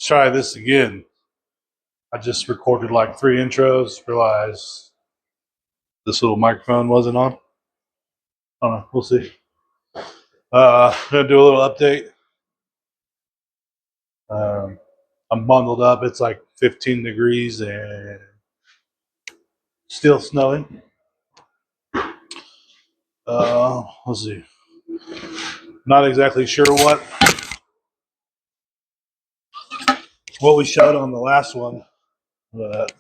try this again. I just recorded like 3 intros, realized this little microphone wasn't on. I don't know, we'll see. I'm gonna do a little update. I'm bundled up. It's like 15 degrees and still snowing. Let's see. Not exactly sure what we showed on the last one, but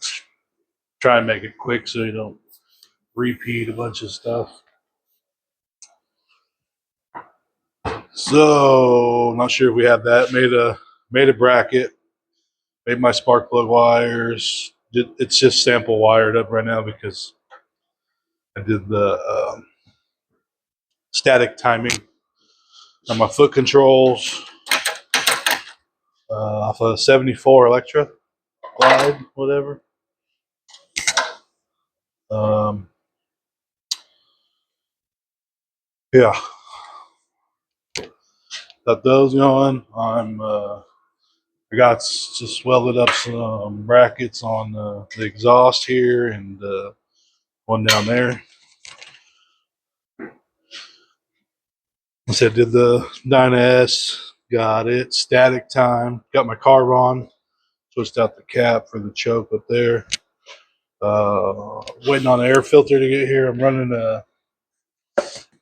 try and make it quick so you don't repeat a bunch of stuff. So I'm not sure if we have that. Made a bracket. Made my spark plug wires. It's just sample wired up right now because I did the static timing on my foot controls off of 74 Electra Glide, whatever. Yeah, got those going. I got just welded up some brackets on the exhaust here and one down there. I said, did the Dyna S, got it. Static time, got my carb on, switched out the cap for the choke up there. Waiting on the air filter to get here. I'm running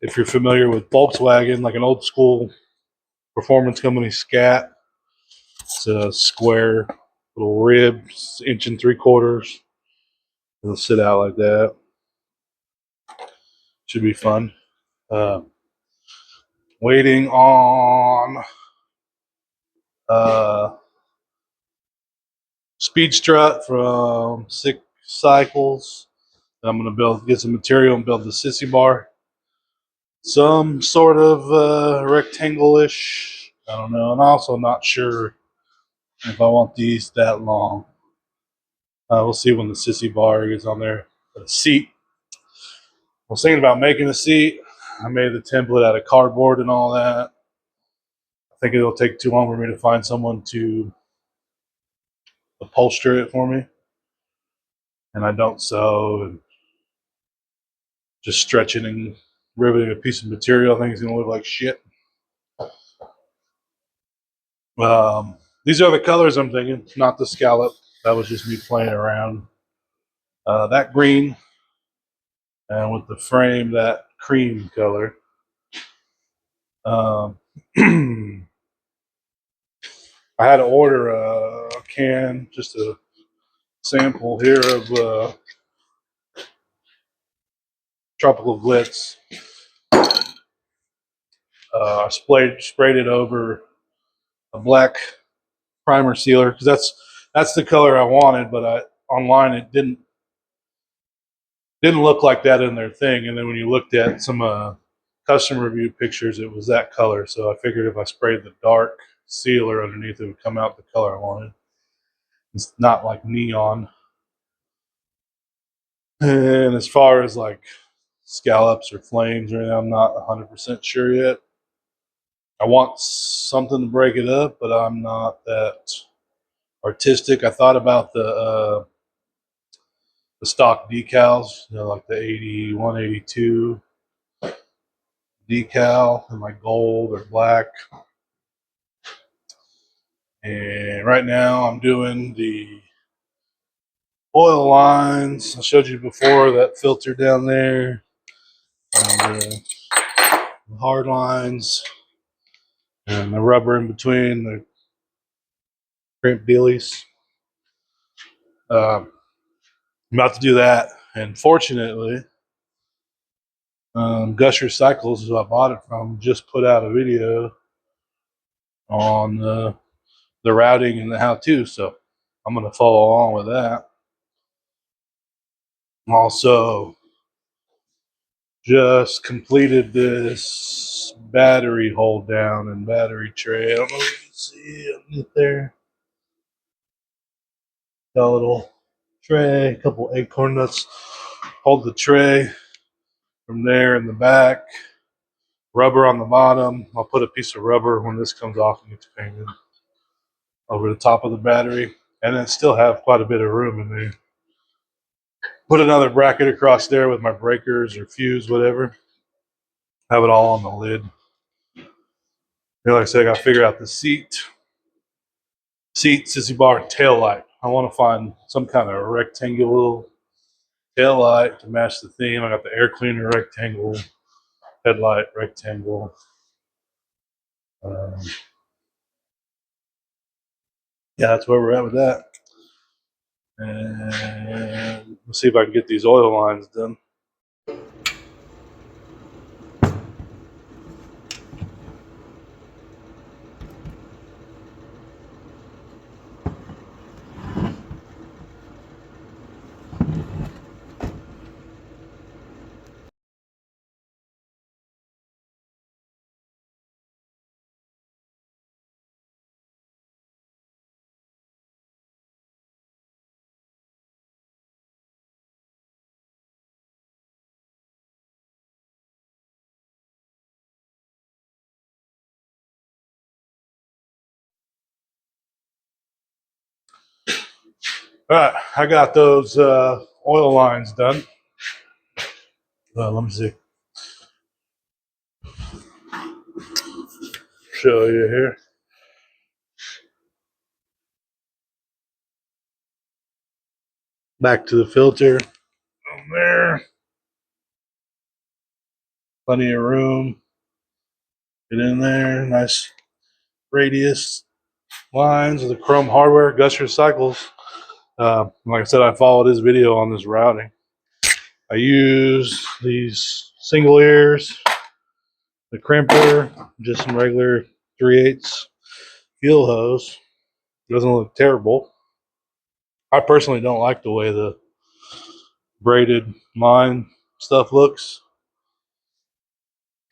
if you're familiar with Volkswagen, like an old school performance company Scat. It's a square little rib, 1.75 inches. It'll sit out like that. Should be fun. Waiting on speed strut from 6 Cycles. I'm gonna get some material and build the sissy bar. Some sort of rectangle-ish. I don't know. I'm also not sure if I want these that long. We'll see when the sissy bar gets on there. The seat. I was thinking about making a seat. I made the template out of cardboard and all that. I think it'll take too long for me to find someone to upholster it for me. And I don't sew, and just stretching and riveting a piece of material, I think it's going to look like shit. These are the colors I'm thinking, not the scallop. That was just me playing around. That green, and with the frame, that cream color. I had to order a can, just a sample here of Tropical Glitz. I sprayed it over a black primer sealer because that's the color I wanted, but online it didn't look like that in their thing. And then when you looked at some custom review pictures, it was that color. So I figured if I sprayed the dark sealer underneath, it would come out the color I wanted. It's not like neon. And as far as like scallops or flames or anything, I'm not 100% sure yet. I want something to break it up, but I'm not that artistic. I thought about the stock decals, like the 81, 82 decal in like gold or black. And right now I'm doing the oil lines. I showed you before that filter down there, and the hard lines, and the rubber in between, the crimp dealies. I'm about to do that, and fortunately, Gusher Cycles, who I bought it from, just put out a video on the routing and the how-to, so I'm going to follow along with that. Also, just completed this battery hold down and battery tray. I don't know if you can see it there. Got a little tray, a couple acorn nuts. Hold the tray from there in the back. Rubber on the bottom. I'll put a piece of rubber when this comes off and gets painted. over the top of the battery, and then still have quite a bit of room in there. Put another bracket across there with my breakers or fuse, whatever. Have it all on the lid. Like I said, I got to figure out the seat, sissy bar, tail light. I want to find some kind of rectangular tail light to match the theme. I got the air cleaner rectangle, headlight rectangle. Um, yeah, that's where we're at with that. And let's see if I can get these oil lines done. All right, I got those oil lines done. Let me see. Show you here. Back to the filter. On there. Plenty of room. Get in there. Nice radius lines of the chrome hardware. Gusher Cycles. Like I said, I followed his video on this routing. I use these single ears, the crimper, just some regular 3/8 fuel hose. Doesn't look terrible. I personally don't like the way the braided line stuff looks.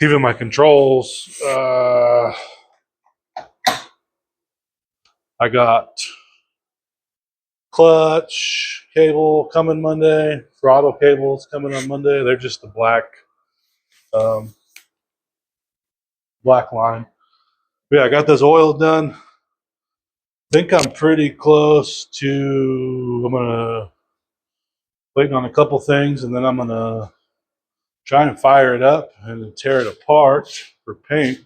Even my controls, I got clutch cable coming Monday, throttle cables coming on Monday. They're just the um, black line. But yeah, I got this oil done. Think I'm pretty close to. I'm gonna waiting on a couple things, and then I'm gonna try and fire it up and then tear it apart for paint.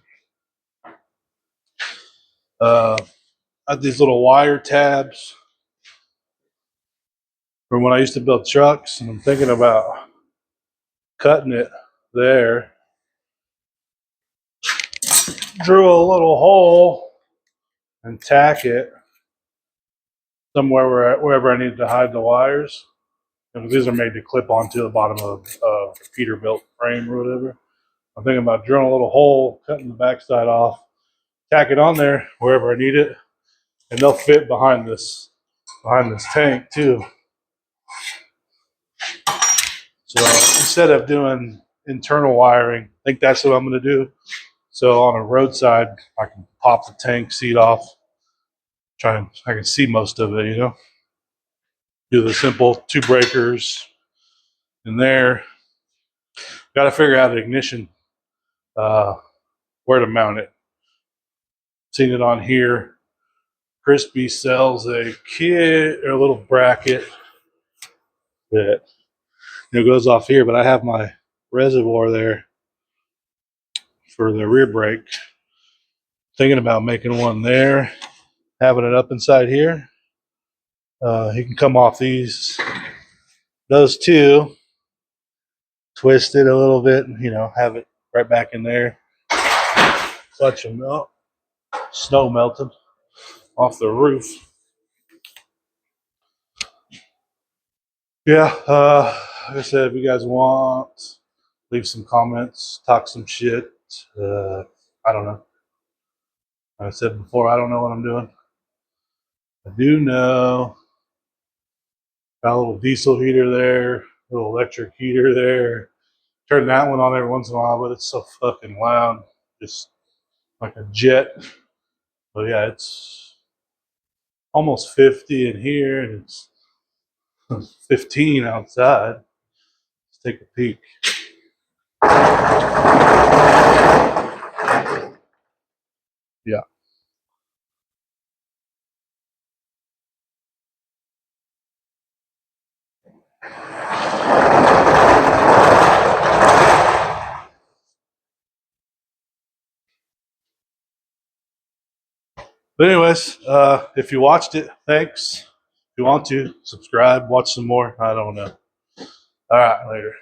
I have these little wire tabs from when I used to build trucks, and I'm thinking about cutting it there. Drew a little hole and tack it somewhere wherever I needed to hide the wires. And these are made to clip onto the bottom of a Peterbilt frame or whatever. I'm thinking about drilling a little hole, cutting the backside off, tack it on there wherever I need it, and they'll fit behind this tank too. So instead of doing internal wiring, I think that's what I'm going to do. So on a roadside, I can pop the tank seat off. I can see most of it, Do the simple 2 breakers in there. Got to figure out the ignition, where to mount it. Seen it on here. Crispy sells a kit or a little bracket that goes off here, but I have my reservoir there for the rear brake. Thinking about making one there, having it up inside here. He can come off those two, twist it a little bit, and have it right back in there. Clutch and melt, snow melted off the roof. Yeah, like I said, if you guys want, leave some comments, talk some shit. I don't know. Like I said before, I don't know what I'm doing. I do know. Got a little diesel heater there, a little electric heater there. Turn that one on every once in a while, but it's so fucking loud. Just like a jet. But yeah, it's almost 50 in here and it's 15 outside. Let's take a peek. Yeah. But anyways, if you watched it, thanks. If you want to, subscribe, watch some more. I don't know. All right, later.